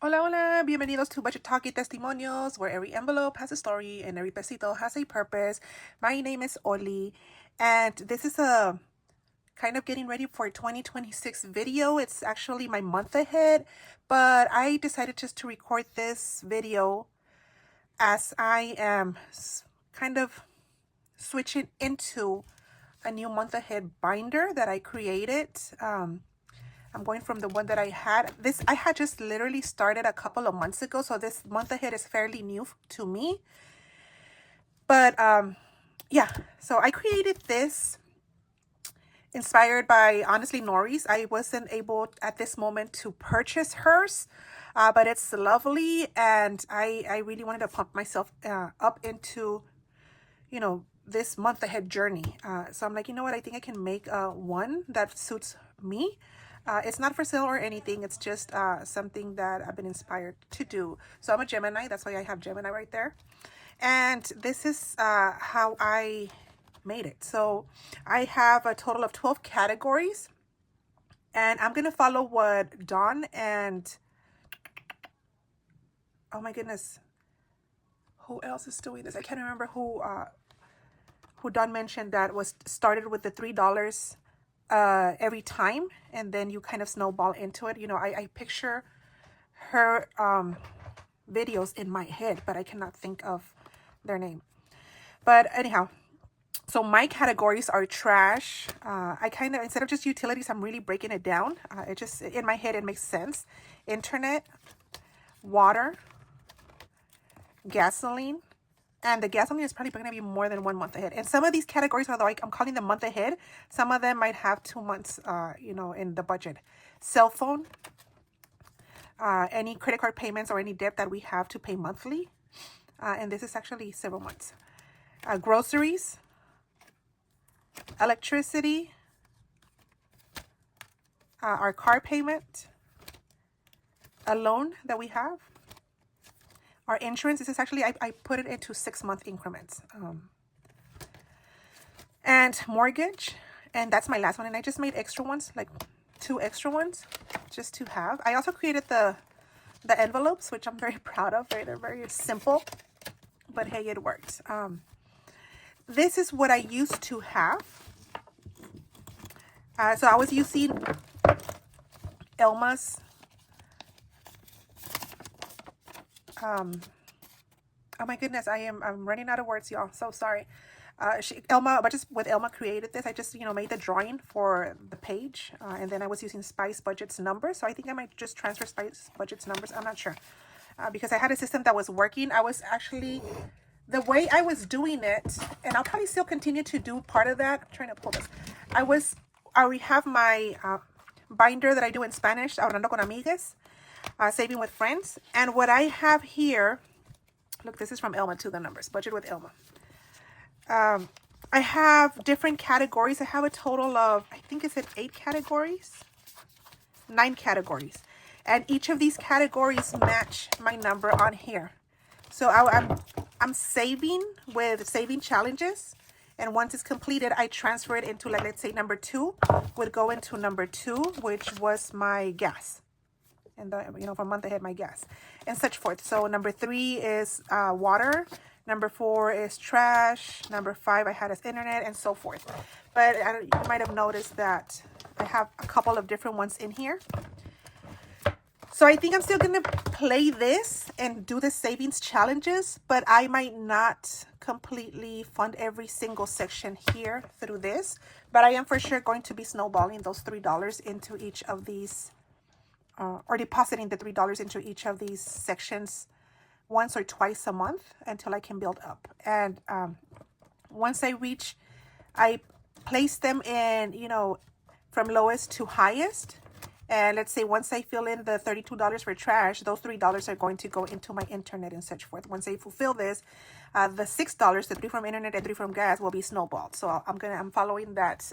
Hola, hola, bienvenidos to Budget Talk y Testimonios, where every envelope has a story and every pesito has a purpose. My name is Oli, and this is a kind of getting ready for 2026 video. It's actually my month ahead, but I decided just to record this video as I am kind of switching into a new month ahead binder that I created. I'm going from the one that I had. This I had just literally started a couple of months ago, so this month ahead is fairly new to me. But yeah, so I created this inspired by, honestly, Nori's. I wasn't able at this moment to purchase hers, but it's lovely, and I really wanted to pump myself up into, this month ahead journey. So I'm like, you know what? I think I can make one that suits me. It's not for sale or anything. It's just something that I've been inspired to do. So I'm a Gemini. That's why I have Gemini right there. And this is how I made it. So I have a total of 12 categories. And I'm going to follow what Dawn and, oh my goodness, who else is doing this? I can't remember who Dawn mentioned that was started with the $3 every time, and then you kind of snowball into it. I picture her videos in my head, but I cannot think of their name. But anyhow, so my categories are trash. I kind of, instead of just utilities, I'm really breaking it down. It just, in my head, it makes sense. Internet, water, gasoline, and the gasoline is probably going to be more than 1 month ahead. And some of these categories, although I'm calling them month ahead, some of them might have 2 months, in the budget. Cell phone, any credit card payments or any debt that we have to pay monthly. And this is actually several months. Groceries, electricity, our car payment, a loan that we have, our insurance. This is actually, I put it into 6-month increments. And mortgage, and that's my last one. And I just made extra ones, like 2 extra ones, just to have. I also created the envelopes, which I'm very proud of. They're very simple, but hey, it worked. This is what I used to have. So I was using Elma's. Oh my goodness, I'm running out of words, y'all. So sorry. Elma created this. I just, made the drawing for the page. And then I was using Spice Budget's numbers. So I think I might just transfer Spice Budget's numbers. I'm not sure. Because I had a system that was working. I was actually, the way I was doing it, and I'll probably still continue to do part of that. I'm trying to pull this. I already have my binder that I do in Spanish, Ahorrando con Amigas, Saving with Friends. And what I have here, look, this is from Elma to the numbers, Budget with Elma. I have different categories. I have a total of, I think it's 8 categories, 9 categories. And each of these categories match my number on here. So I'm saving with saving challenges. And once it's completed, I transfer it into, like, let's say number 2 would go into number 2, which was my gas. And for a month ahead, my gas, and such forth. So number 3 is water. Number 4 is trash. Number 5 I had as internet, and so forth. But you might have noticed that I have a couple of different ones in here. So I think I'm still going to play this and do the savings challenges, but I might not completely fund every single section here through this. But I am for sure going to be snowballing those $3 into each of these, or depositing the $3 into each of these sections once or twice a month until I can build up. And once I place them in, from lowest to highest. And let's say once I fill in the $32 for trash, those $3 are going to go into my internet and such forth. Once I fulfill this, the $6, the 3 from internet and 3 from gas, will be snowballed. So I'm following that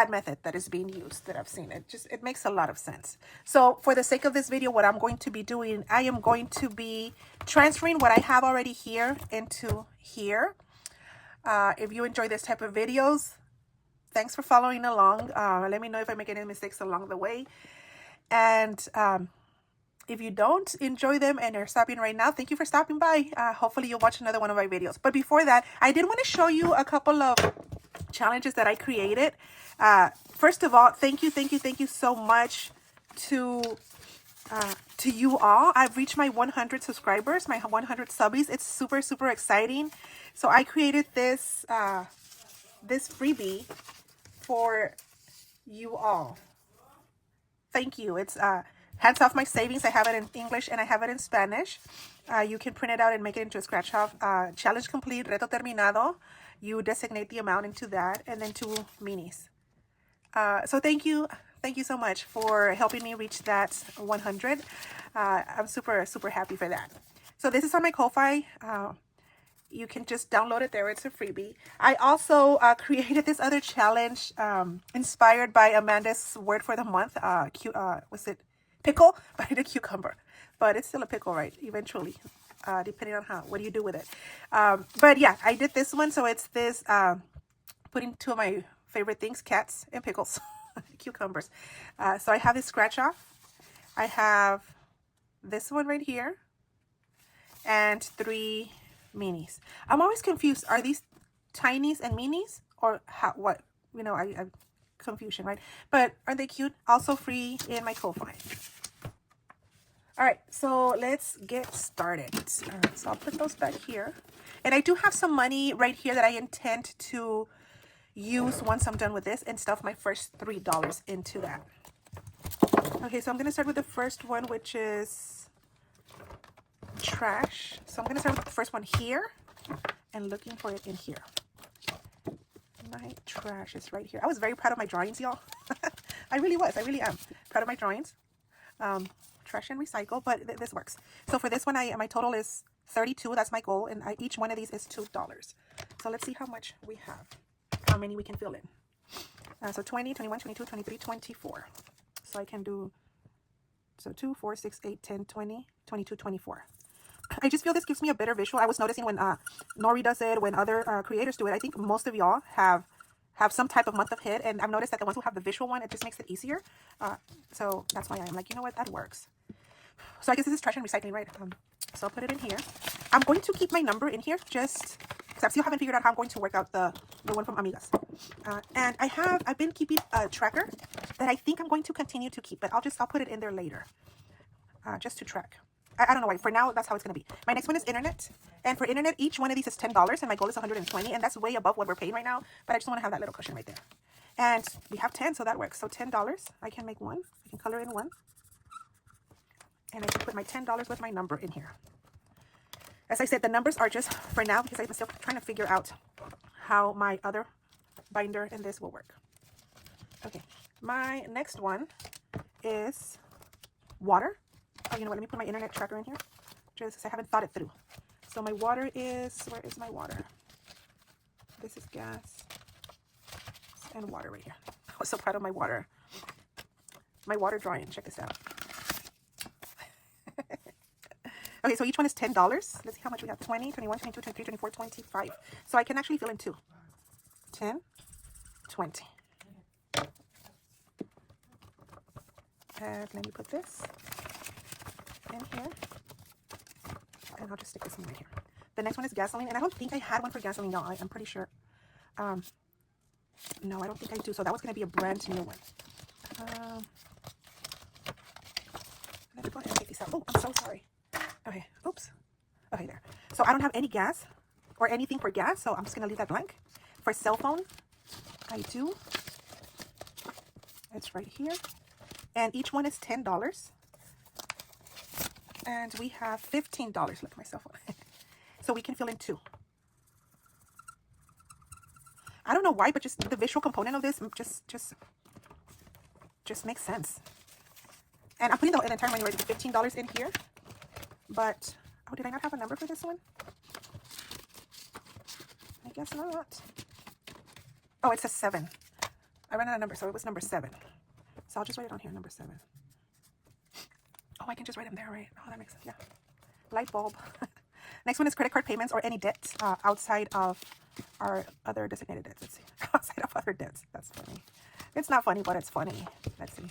method that is being used, that I've seen. It makes a lot of sense. So for the sake of this video, what I'm going to be doing, I am going to be transferring what I have already here into here. If you enjoy this type of videos, thanks for following along. Let me know if I make any mistakes along the way. And if you don't enjoy them and you're stopping right now, thank you for stopping by. Hopefully you'll watch another one of my videos. But before that, I did want to show you a couple of challenges that I created. First of all, thank you so much to you all. I've reached my 100 subscribers, my 100 subbies. It's super exciting. So I created this this freebie for you all. Thank you. It's Hands Off My Savings. I have it in English and I have it in Spanish. You can print it out and make it into a scratch off. Challenge complete, reto terminado. You designate the amount into that, and then 2 minis. So thank you so much for helping me reach that 100. I'm super happy for that. So this is on my Ko-Fi. You can just download it there. It's a freebie. I also created this other challenge inspired by Amanda's word for the month. Was it pickle? But I did cucumber. But it's still a pickle, right? Eventually, depending on what do you do with it. But yeah, I did this one. So it's this putting 2 of my favorite things, cats and pickles, cucumbers. So I have this scratch off. I have this one right here and 3 minis. I'm always confused. Are these tinies and minis, or what? You know, I confusion, right? But are they cute? Also free in my Ko-Fi. All right, so let's get started. All right, so I'll put those back here. And I do have some money right here that I intend to use once I'm done with this and stuff my first $3 into that. Okay, so I'm going to start with the first one, which is trash. So I'm going to start with the first one here and looking for it in here. My trash is right here. I was very proud of my drawings, y'all. I really am proud of my drawings. Trash and recycle, but this works. So for this one, my total is 32. That's my goal, and each one of these is $2. So let's see how much we have, how many we can fill in. So 20, 21, 22, 23, 24. So I can do 2, 4, 6, 8, 10, 20, 22, 24. I just feel this gives me a better visual. I was noticing when Nori does it, when other creators do it, I think most of y'all have some type of month of hit, and I've noticed that the ones who have the visual one, it just makes it easier. So that's why I'm like, you know what, that works. So I guess this is trash and recycling, right? So I'll put it in here. I'm going to keep my number in here just because I still haven't figured out how I'm going to work out the one from Amigas. And I've been keeping a tracker that I think I'm going to continue to keep, but I'll put it in there later, just to track. I don't know why. For now, that's how it's going to be. My next one is internet. And for internet, each one of these is $10, and my goal is 120, and that's way above what we're paying right now, but I just want to have that little cushion right there. And we have 10, so that works. So $10, I can make one. I can color in one. And I can put my $10 with my number in here. As I said, the numbers are just for now because I'm still trying to figure out how my other binder and this will work. Okay, my next one is water. Oh, you know what? Let me put my internet tracker in here just because I haven't thought it through. So my water is, where is my water? This is gas and water right here. I was so proud of my water drawing. Check this out. Okay, so each one is $10. Let's see how much we have. 20, 21, 22, 23, 24, 25. So I can actually fill in 2. 10, 20. And let me put this in here. And I'll just stick this in right here. The next one is gasoline. And I don't think I had one for gasoline. No, I'm pretty sure. No, I don't think I do. So that was going to be a brand new one. Let me go ahead and take these out. Oh, I'm so sorry. Okay, oops. Okay, there. So I don't have any gas or anything for gas, so I'm just going to leave that blank. For cell phone, I do. It's right here. And each one is $10. And we have $15. Look at my cell phone. So we can fill in 2. I don't know why, but just the visual component of this just makes sense. And I'm putting the entire money right, the $15 in here. But, oh, did I not have a number for this one? I guess not. Oh, it says 7. I ran out of numbers, so it was number 7. So I'll just write it on here, number 7. Oh, I can just write them there, right? Oh, that makes sense, yeah. Light bulb. Next one is credit card payments or any debts outside of our other designated debts. Let's see. Outside of other debts. That's funny. It's not funny, but it's funny. Let's see.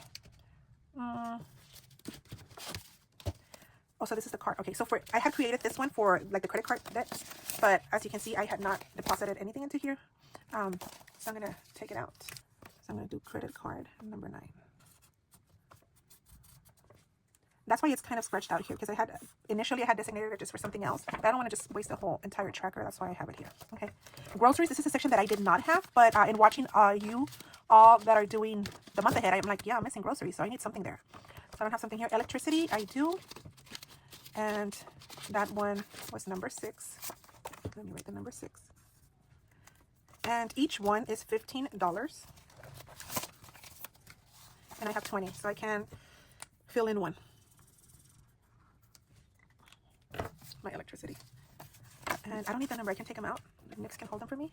Oh, so this is the card. Okay, so I had created this one for like the credit card debt, but as you can see, I had not deposited anything into here. So I'm gonna take it out. So I'm gonna do credit card number 9. That's why it's kind of scratched out here, because initially I had designated it just for something else. But I don't want to just waste the whole entire tracker. That's why I have it here. Okay, groceries. This is a section that I did not have, but in watching you all that are doing the month ahead, I'm like, yeah, I'm missing groceries, so I need something there. So I don't have something here. Electricity, I do. And that one was number 6. Let me write the number 6. And each one is $15. And I have 20, so I can fill in one. My electricity. And I don't need the number. I can take them out. Nix can hold them for me.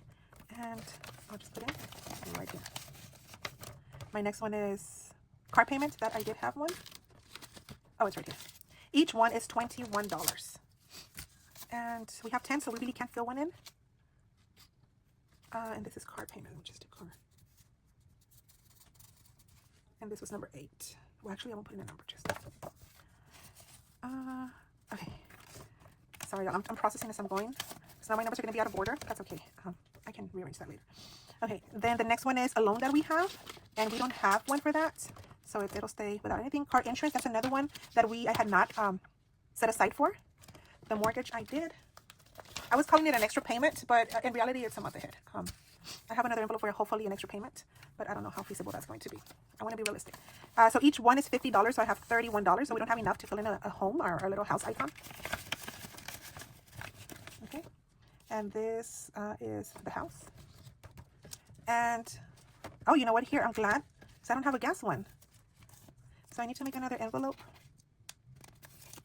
And I'll just put in right here. My next one is car payment. That I did have one. Oh, it's right here. Each one is $21. And we have 10, so we really can't fill one in. And this is car payment, which is the car. And this was number 8. Well, actually, I won't put in a number, just. Okay. Sorry, I'm processing as I'm going. So now my numbers are going to be out of order. That's okay. I can rearrange that later. Okay, then the next one is a loan that we have. And we don't have one for that. So it'll stay without anything. Car insurance, that's another one that I had not set aside for. The mortgage, I did. I was calling it an extra payment, but in reality, it's a month ahead. I have another envelope for hopefully an extra payment, but I don't know how feasible that's going to be. I want to be realistic. So each one is $50, so I have $31. So we don't have enough to fill in a home or a little house icon. Okay, and this is the house. And, oh, you know what? Here, I'm glad, because I don't have a gas one. So I need to make another envelope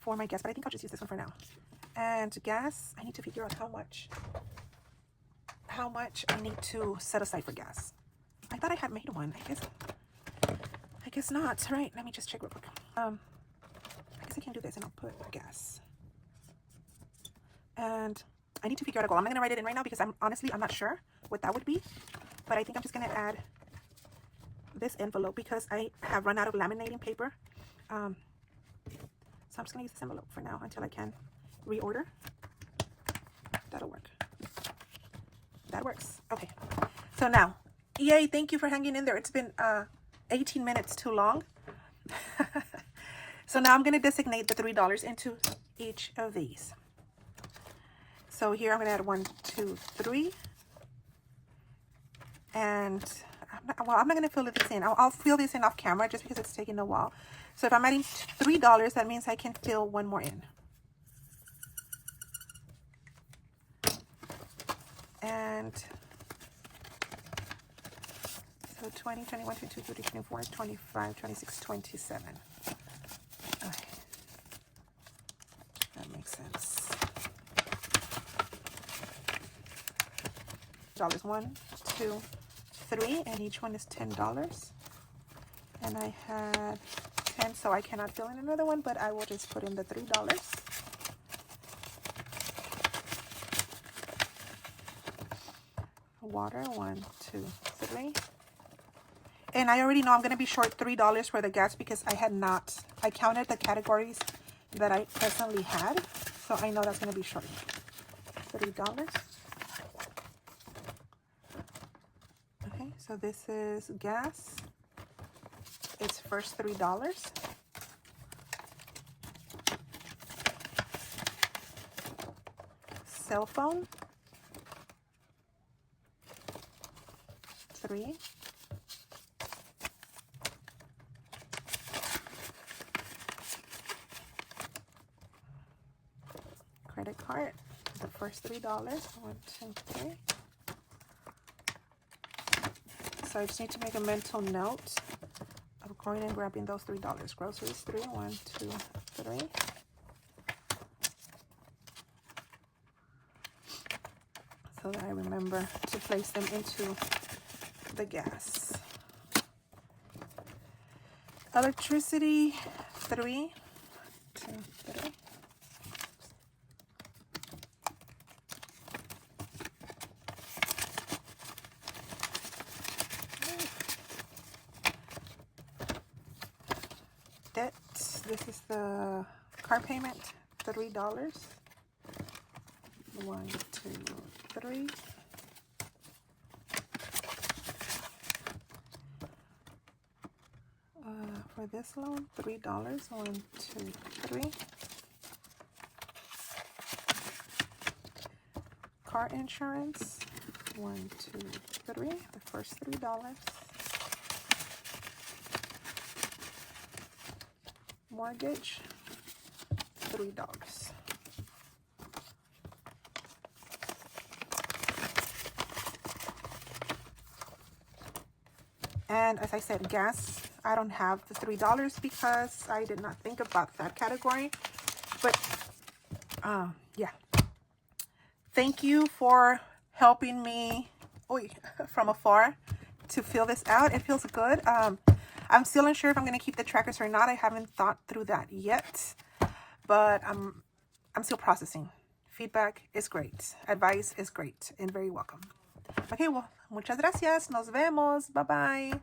for my gas, but I think I'll just use this one for now. And gas, I need to figure out how much I need to set aside for gas. I thought I had made one. I guess not. Right, let me just check real quick. I guess I can do this and I'll put gas. And I need to figure out a goal. I'm not going to write it in right now because I'm not sure what that would be. But I think I'm just going to add this envelope because I have run out of laminating paper. So I'm just going to use this envelope for now until I can reorder. That'll work. That works. Okay. So now, yay, thank you for hanging in there. It's been 18 minutes too long. So now I'm going to designate the $3 into each of these. So here I'm going to add 1, 2, 3. And I'm not going to fill this in. I'll fill this in off camera just because it's taking a while. So if I'm adding $3, that means I can fill one more in. And so 20, 21, 22, 23, 24, 25, 26, 27. Okay. That makes sense. Dollars 1, 2, 3, and each one is $10. And I had 10, so I cannot fill in another one, but I will just put in the $3. Water, 1, 2, 3. And I already know I'm going to be short $3 for the gas because I counted the categories that I presently had. So I know that's going to be short. $3. Okay, so this is gas. It's first $3. Cell phone. 3. Credit card, the first $3. 1, 2, 3. So I just need to make a mental note of going and grabbing those $3. Groceries, 3. 1, 2, 3. So that I remember to place them into the gas. Electricity, 3, 2, 3. debt. This is the car payment, $3. 1, 2, 3. For this loan, $3. 1, 2, 3. Car insurance, 1, 2, 3. The first $3. Mortgage, $3. And as I said, gas, I don't have the $3 because I did not think about that category. But yeah, thank you for helping me from afar to fill this out. It feels good. I'm still unsure if I'm going to keep the trackers or not. I haven't thought through that yet, but I'm still processing. Feedback is great. Advice is great and very welcome. Okay, well, muchas gracias. Nos vemos. Bye-bye.